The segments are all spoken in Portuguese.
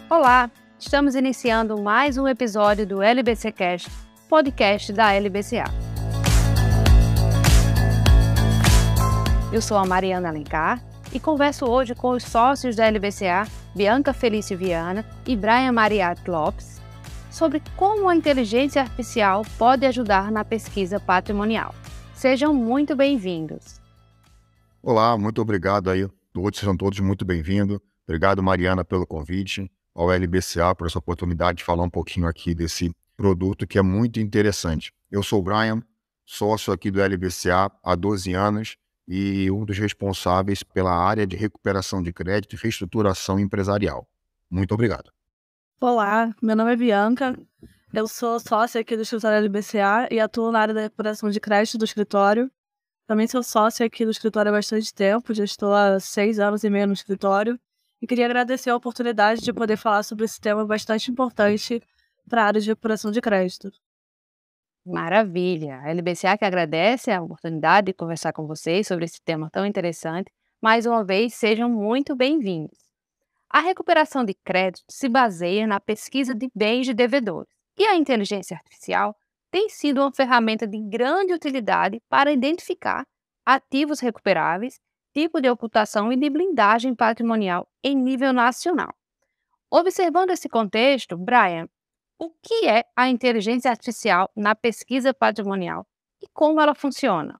Olá, estamos iniciando mais um episódio do LBC Cast, podcast da LBCA. Eu sou a Mariana Alencar e converso hoje com os sócios da LBCA, Bianca Felício Viana e Brian Mariatti Lopes, sobre como a inteligência artificial pode ajudar na pesquisa patrimonial. Sejam muito bem-vindos. Olá, muito obrigado aí. Sejam todos muito bem-vindos. Obrigado, Mariana, pelo convite, ao LBCA por essa oportunidade de falar um pouquinho aqui desse produto que é muito interessante. Eu sou o Brian, sócio aqui do LBCA há 12 anos e um dos responsáveis pela área de recuperação de crédito e reestruturação empresarial. Muito obrigado. Olá, meu nome é Bianca, eu sou sócia aqui do escritório LBCA e atuo na área da recuperação de crédito do escritório. Também sou sócia aqui do escritório há bastante tempo, já estou há 6 anos e meio no escritório. E queria agradecer a oportunidade de poder falar sobre esse tema bastante importante para a área de recuperação de crédito. Maravilha! A LBCA que agradece a oportunidade de conversar com vocês sobre esse tema tão interessante. Mais uma vez, sejam muito bem-vindos. A recuperação de crédito se baseia na pesquisa de bens de devedores e a inteligência artificial tem sido uma ferramenta de grande utilidade para identificar ativos recuperáveis, tipo de ocultação e de blindagem patrimonial em nível nacional. Observando esse contexto, Brian, o que é a inteligência artificial na pesquisa patrimonial e como ela funciona?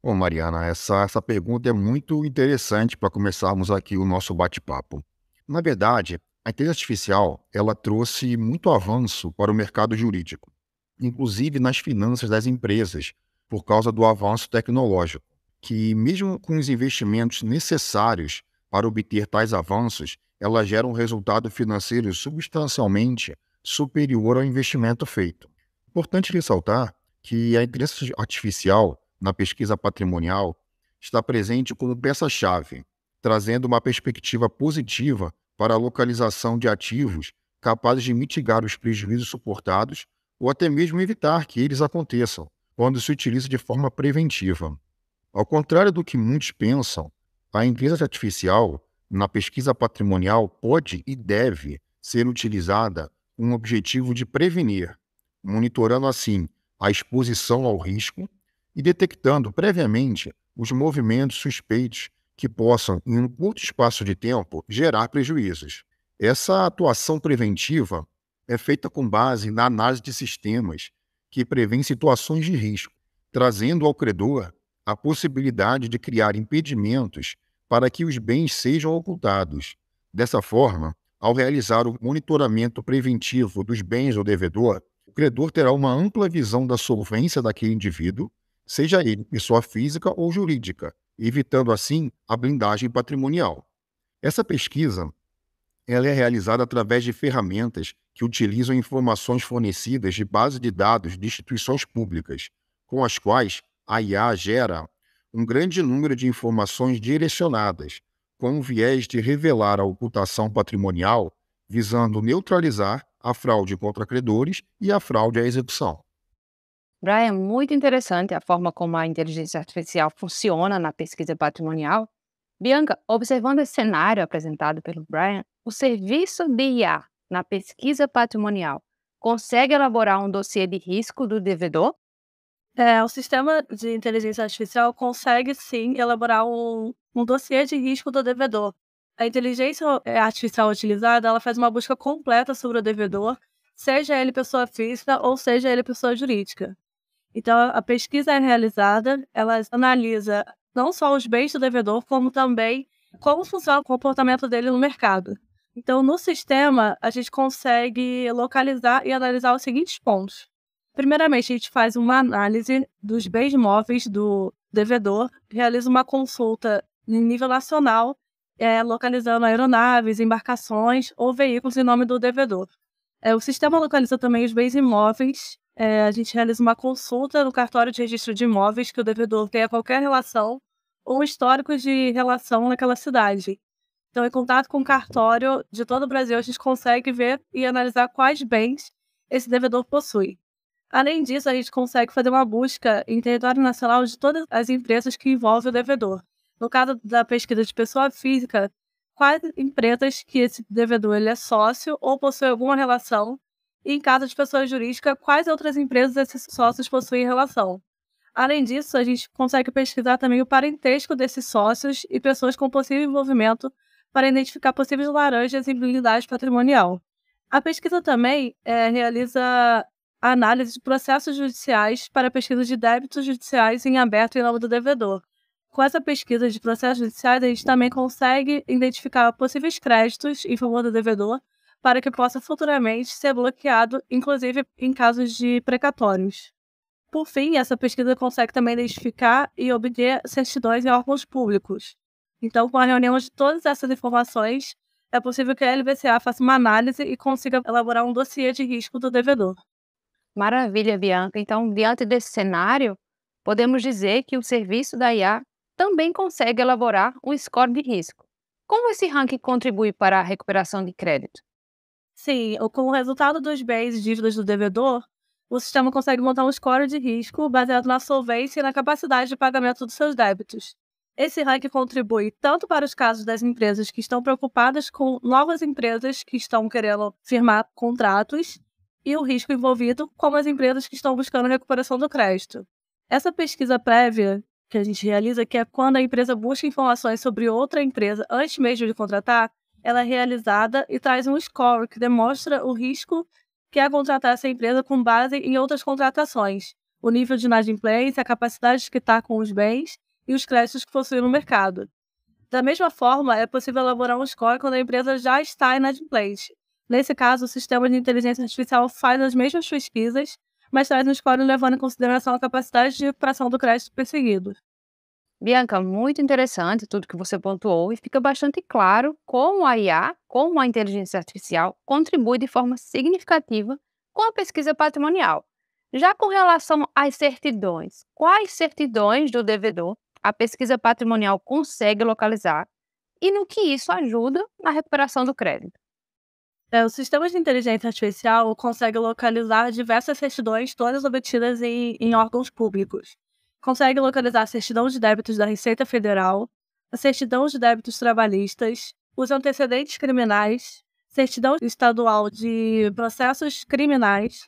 Bom, Mariana, essa pergunta é muito interessante para começarmos aqui o nosso bate-papo. Na verdade, a inteligência artificial ela trouxe muito avanço para o mercado jurídico, inclusive nas finanças das empresas, por causa do avanço tecnológico, que mesmo com os investimentos necessários para obter tais avanços, ela gera um resultado financeiro substancialmente superior ao investimento feito. Importante ressaltar que a inteligência artificial na pesquisa patrimonial está presente como peça-chave, trazendo uma perspectiva positiva para a localização de ativos capazes de mitigar os prejuízos suportados ou até mesmo evitar que eles aconteçam, quando se utiliza de forma preventiva. Ao contrário do que muitos pensam, a inteligência artificial na pesquisa patrimonial pode e deve ser utilizada com o objetivo de prevenir, monitorando assim a exposição ao risco e detectando previamente os movimentos suspeitos que possam, em um curto espaço de tempo, gerar prejuízos. Essa atuação preventiva é feita com base na análise de sistemas que prevêem situações de risco, trazendo ao credor a possibilidade de criar impedimentos para que os bens sejam ocultados. Dessa forma, ao realizar o monitoramento preventivo dos bens do devedor, o credor terá uma ampla visão da solvência daquele indivíduo, seja ele pessoa física ou jurídica, evitando assim a blindagem patrimonial. Essa pesquisa ela é realizada através de ferramentas que utilizam informações fornecidas de base de dados de instituições públicas, com as quais a IA gera um grande número de informações direcionadas, com o viés de revelar a ocultação patrimonial, visando neutralizar a fraude contra credores e a fraude à execução. Brian, muito interessante a forma como a inteligência artificial funciona na pesquisa patrimonial. Bianca, observando esse cenário apresentado pelo Brian, o serviço de IA na pesquisa patrimonial consegue elaborar um dossiê de risco do devedor? O sistema de inteligência artificial consegue, sim, elaborar um dossiê de risco do devedor. A inteligência artificial utilizada, ela faz uma busca completa sobre o devedor, seja ele pessoa física ou seja ele pessoa jurídica. Então, a pesquisa é realizada, ela analisa não só os bens do devedor, como também como funciona o comportamento dele no mercado. Então, no sistema, a gente consegue localizar e analisar os seguintes pontos. Primeiramente, a gente faz uma análise dos bens móveis do devedor, realiza uma consulta em nível nacional, localizando aeronaves, embarcações ou veículos em nome do devedor. O sistema localiza também os bens imóveis. A gente realiza uma consulta no cartório de registro de imóveis que o devedor tenha qualquer relação ou histórico de relação naquela cidade. Então, em contato com o cartório de todo o Brasil, a gente consegue ver e analisar quais bens esse devedor possui. Além disso, a gente consegue fazer uma busca em território nacional de todas as empresas que envolvem o devedor. No caso da pesquisa de pessoa física, quais empresas que esse devedor ele é sócio ou possui alguma relação, e em caso de pessoa jurídica, quais outras empresas esses sócios possuem relação. Além disso, a gente consegue pesquisar também o parentesco desses sócios e pessoas com possível envolvimento para identificar possíveis laranjas em blindagem patrimonial. A pesquisa também realiza a análise de processos judiciais para pesquisa de débitos judiciais em aberto em nome do devedor. Com essa pesquisa de processos judiciais, a gente também consegue identificar possíveis créditos em favor do devedor para que possa futuramente ser bloqueado, inclusive em casos de precatórios. Por fim, essa pesquisa consegue também identificar e obter certidões em órgãos públicos. Então, com a reunião de todas essas informações, é possível que a LVCA faça uma análise e consiga elaborar um dossiê de risco do devedor. Maravilha, Bianca. Então, diante desse cenário, podemos dizer que o serviço da IA também consegue elaborar um score de risco. Como esse ranking contribui para a recuperação de crédito? Sim, com o resultado dos bens e dívidas do devedor, o sistema consegue montar um score de risco baseado na solvência e na capacidade de pagamento dos seus débitos. Esse ranking contribui tanto para os casos das empresas que estão preocupadas com novas empresas que estão querendo firmar contratos e o risco envolvido, como as empresas que estão buscando recuperação do crédito. Essa pesquisa prévia que a gente realiza, que é quando a empresa busca informações sobre outra empresa antes mesmo de contratar, ela é realizada e traz um score que demonstra o risco que é contratar essa empresa com base em outras contratações, o nível de inadimplência, a capacidade de quitar com os bens e os créditos que possui no mercado. Da mesma forma, é possível elaborar um score quando a empresa já está inadimplente. Nesse caso, o sistema de inteligência artificial faz as mesmas pesquisas, mas traz um score levando em consideração a capacidade de recuperação do crédito perseguido. Bianca, muito interessante tudo que você pontuou e fica bastante claro como a IA, como a inteligência artificial, contribui de forma significativa com a pesquisa patrimonial. Já com relação às certidões, quais certidões do devedor a pesquisa patrimonial consegue localizar e no que isso ajuda na recuperação do crédito? O sistema de inteligência artificial consegue localizar diversas certidões, todas obtidas em órgãos públicos. Consegue localizar a certidão de débitos da Receita Federal, a certidão de débitos trabalhistas, os antecedentes criminais, certidão estadual de processos criminais,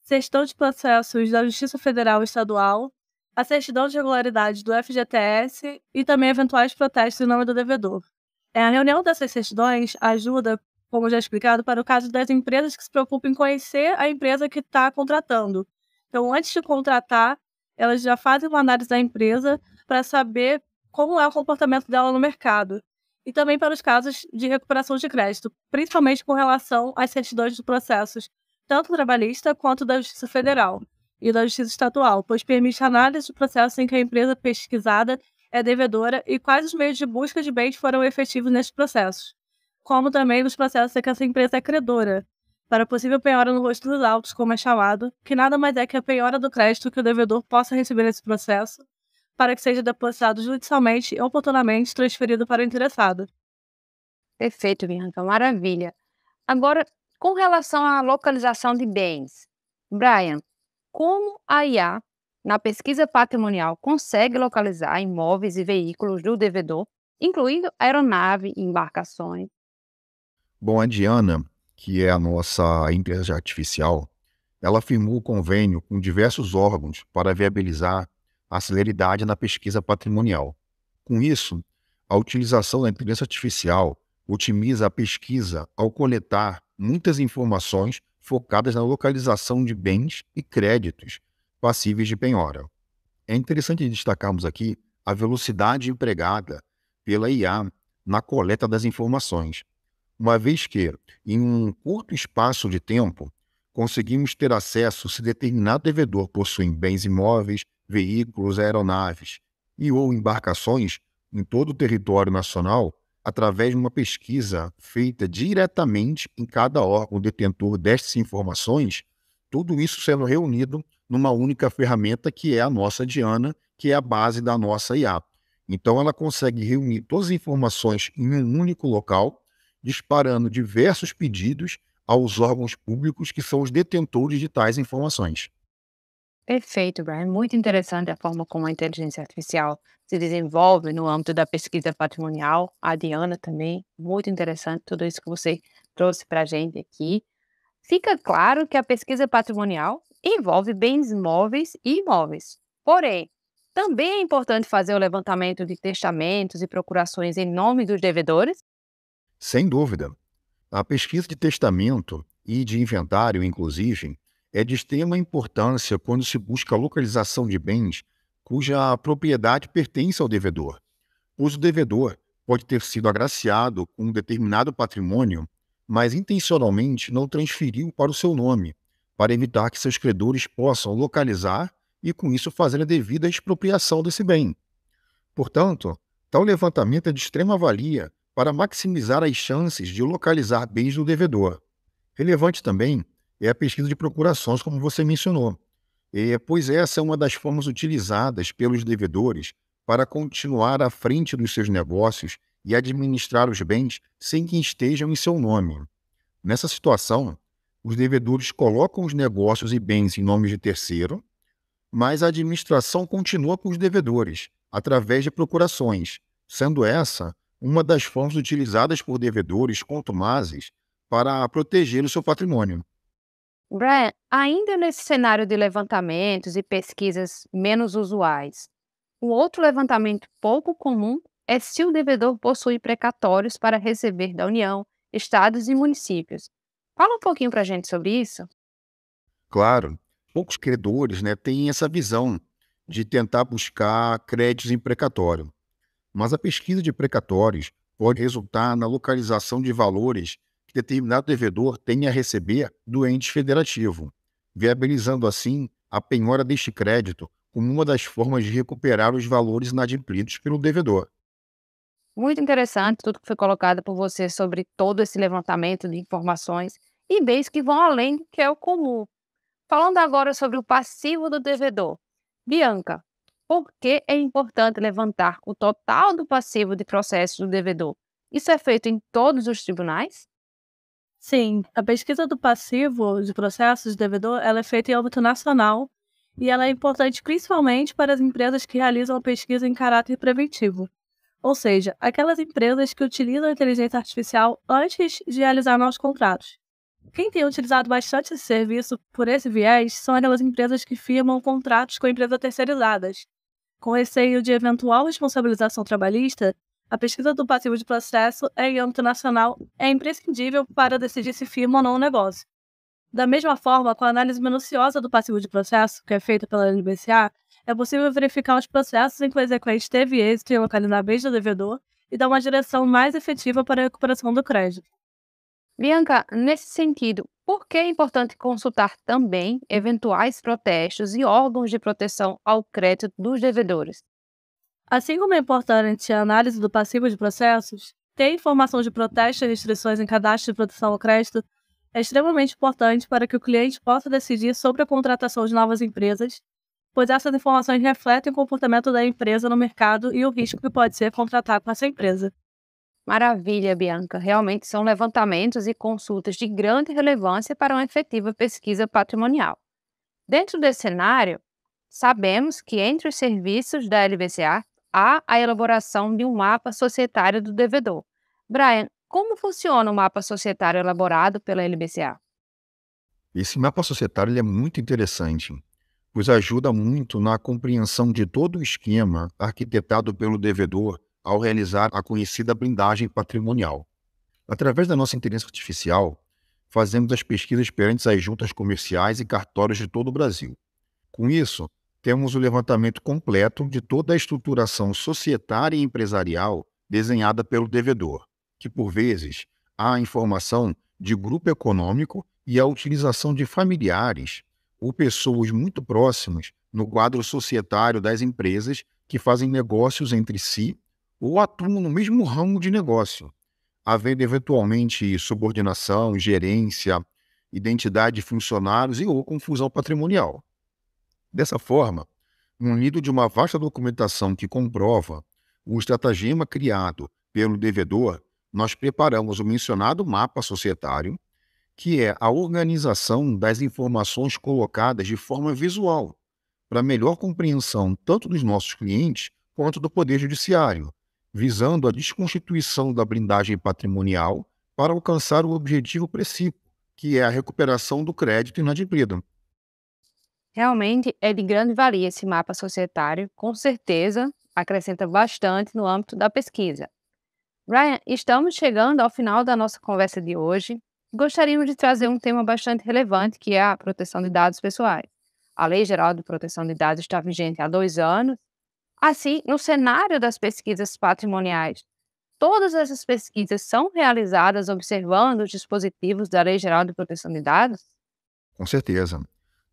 certidão de processos da Justiça Federal e Estadual, a certidão de regularidade do FGTS e também eventuais protestos em nome do devedor. A reunião dessas certidões ajuda, como já explicado, para o caso das empresas que se preocupam em conhecer a empresa que está contratando. Então, antes de contratar, elas já fazem uma análise da empresa para saber como é o comportamento dela no mercado. E também para os casos de recuperação de crédito, principalmente com relação às certidões de processos, tanto trabalhista quanto da Justiça Federal e da Justiça Estadual, pois permite análise de processos em que a empresa pesquisada é devedora e quais os meios de busca de bens foram efetivos nesses processos, como também nos processos em que essa empresa é credora, para possível penhora no rosto dos autos, como é chamado, que nada mais é que a penhora do crédito que o devedor possa receber nesse processo, para que seja depositado judicialmente e oportunamente transferido para o interessado. Perfeito, Bianca, maravilha. Agora, com relação à localização de bens, Brian, como a IA, na pesquisa patrimonial, consegue localizar imóveis e veículos do devedor, incluindo aeronave e embarcações? Bom, a Diana, que é a nossa inteligência artificial, ela firmou convênio com diversos órgãos para viabilizar a celeridade na pesquisa patrimonial. Com isso, a utilização da inteligência artificial otimiza a pesquisa ao coletar muitas informações focadas na localização de bens e créditos passíveis de penhora. É interessante destacarmos aqui a velocidade empregada pela IA na coleta das informações, uma vez que, em um curto espaço de tempo, conseguimos ter acesso se determinado devedor possui bens imóveis, veículos, aeronaves e ou embarcações em todo o território nacional, através de uma pesquisa feita diretamente em cada órgão detentor destas informações, tudo isso sendo reunido numa única ferramenta que é a nossa Diana, que é a base da nossa IA. Então ela consegue reunir todas as informações em um único local, disparando diversos pedidos aos órgãos públicos que são os detentores de tais informações. Perfeito, Brian. Muito interessante a forma como a inteligência artificial se desenvolve no âmbito da pesquisa patrimonial. A Diana também, muito interessante tudo isso que você trouxe para a gente aqui. Fica claro que a pesquisa patrimonial envolve bens móveis e imóveis. Porém, também é importante fazer o levantamento de testamentos e procurações em nome dos devedores. Sem dúvida. A pesquisa de testamento e de inventário, inclusive, é de extrema importância quando se busca a localização de bens cuja propriedade pertence ao devedor, pois o devedor pode ter sido agraciado com um determinado patrimônio, mas intencionalmente não transferiu para o seu nome, para evitar que seus credores possam localizar e, com isso, fazer a devida expropriação desse bem. Portanto, tal levantamento é de extrema valia para maximizar as chances de localizar bens do devedor. Relevante também é a pesquisa de procurações, como você mencionou, pois essa é uma das formas utilizadas pelos devedores para continuar à frente dos seus negócios e administrar os bens sem que estejam em seu nome. Nessa situação, os devedores colocam os negócios e bens em nome de terceiro, mas a administração continua com os devedores, através de procurações, sendo essa uma das formas utilizadas por devedores contumazes para proteger o seu patrimônio. Brian, ainda nesse cenário de levantamentos e pesquisas menos usuais, um outro levantamento pouco comum é se o devedor possui precatórios para receber da União, estados e municípios. Fala um pouquinho para a gente sobre isso. Claro, poucos credores, têm essa visão de tentar buscar créditos em precatório, mas a pesquisa de precatórios pode resultar na localização de valores que determinado devedor tem a receber do ente federativo, viabilizando assim a penhora deste crédito como uma das formas de recuperar os valores inadimplidos pelo devedor. Muito interessante tudo que foi colocado por você sobre todo esse levantamento de informações e bens que vão além do que é o comum. Falando agora sobre o passivo do devedor. Bianca, por que é importante levantar o total do passivo de processo do devedor? Isso é feito em todos os tribunais? Sim, a pesquisa do passivo de processos de devedor ela é feita em âmbito nacional e ela é importante principalmente para as empresas que realizam a pesquisa em caráter preventivo. Ou seja, aquelas empresas que utilizam a inteligência artificial antes de realizar novos contratos. Quem tem utilizado bastante esse serviço por esse viés são aquelas empresas que firmam contratos com empresas terceirizadas. Com receio de eventual responsabilização trabalhista, a pesquisa do passivo de processo em âmbito nacional é imprescindível para decidir se firma ou não o negócio. Da mesma forma, com a análise minuciosa do passivo de processo, que é feita pela LBCA, é possível verificar os processos em que o exequente teve êxito em localizar bens do devedor e dar uma direção mais efetiva para a recuperação do crédito. Bianca, nesse sentido, por que é importante consultar também eventuais protestos e órgãos de proteção ao crédito dos devedores? Assim como é importante a análise do passivo de processos, ter informação de protestos e restrições em cadastro de proteção ao crédito é extremamente importante para que o cliente possa decidir sobre a contratação de novas empresas, pois essas informações refletem o comportamento da empresa no mercado e o risco que pode ser contratar com essa empresa. Maravilha, Bianca. Realmente são levantamentos e consultas de grande relevância para uma efetiva pesquisa patrimonial. Dentro desse cenário, sabemos que entre os serviços da LBCA há a elaboração de um mapa societário do devedor. Brian, como funciona o mapa societário elaborado pela LBCA? Esse mapa societário ele é muito interessante, pois ajuda muito na compreensão de todo o esquema arquitetado pelo devedor ao realizar a conhecida blindagem patrimonial. Através da nossa inteligência artificial, fazemos as pesquisas perante as juntas comerciais e cartórios de todo o Brasil. Com isso, temos o levantamento completo de toda a estruturação societária e empresarial desenhada pelo devedor, que, por vezes, há a informação de grupo econômico e a utilização de familiares ou pessoas muito próximas no quadro societário das empresas que fazem negócios entre si ou atuam no mesmo ramo de negócio, havendo eventualmente subordinação, gerência, identidade de funcionários e ou confusão patrimonial. Dessa forma, munido de uma vasta documentação que comprova o estratagema criado pelo devedor, nós preparamos o mencionado mapa societário, que é a organização das informações colocadas de forma visual, para melhor compreensão tanto dos nossos clientes quanto do Poder Judiciário, visando a desconstituição da blindagem patrimonial para alcançar o objetivo precípuo, que é a recuperação do crédito inadimplido. Realmente é de grande valia esse mapa societário, com certeza acrescenta bastante no âmbito da pesquisa. Brian, estamos chegando ao final da nossa conversa de hoje. Gostaríamos de trazer um tema bastante relevante, que é a proteção de dados pessoais. A Lei Geral de Proteção de Dados está vigente há 2 anos. Assim, no cenário das pesquisas patrimoniais, todas essas pesquisas são realizadas observando os dispositivos da Lei Geral de Proteção de Dados? Com certeza.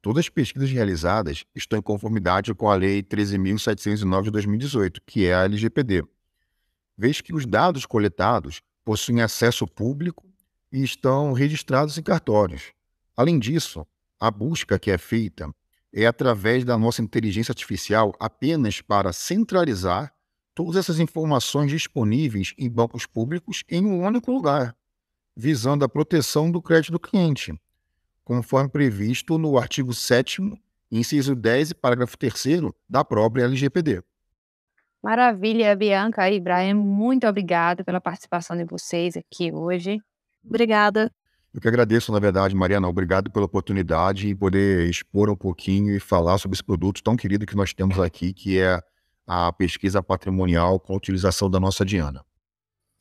Todas as pesquisas realizadas estão em conformidade com a Lei 13.709 de 2018, que é a LGPD, vez que os dados coletados possuem acesso público e estão registrados em cartórios. Além disso, a busca que é feita é através da nossa inteligência artificial apenas para centralizar todas essas informações disponíveis em bancos públicos em um único lugar, visando a proteção do crédito do cliente, conforme previsto no artigo 7º, inciso 10 e parágrafo 3º da própria LGPD. Maravilha, Bianca e Brian, muito obrigada pela participação de vocês aqui hoje. Obrigada. Eu que agradeço, na verdade, Mariana, obrigado pela oportunidade e poder expor um pouquinho e falar sobre esse produto tão querido que nós temos aqui, que é a pesquisa patrimonial com a utilização da nossa Diana.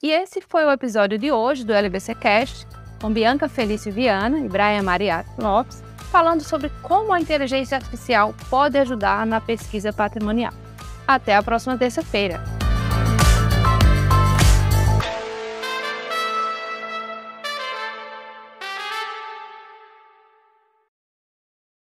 E esse foi o episódio de hoje do LBC Cast, com Bianca Felício Viana e Brian Mariato Lopes, falando sobre como a inteligência artificial pode ajudar na pesquisa patrimonial. Até a próxima terça-feira!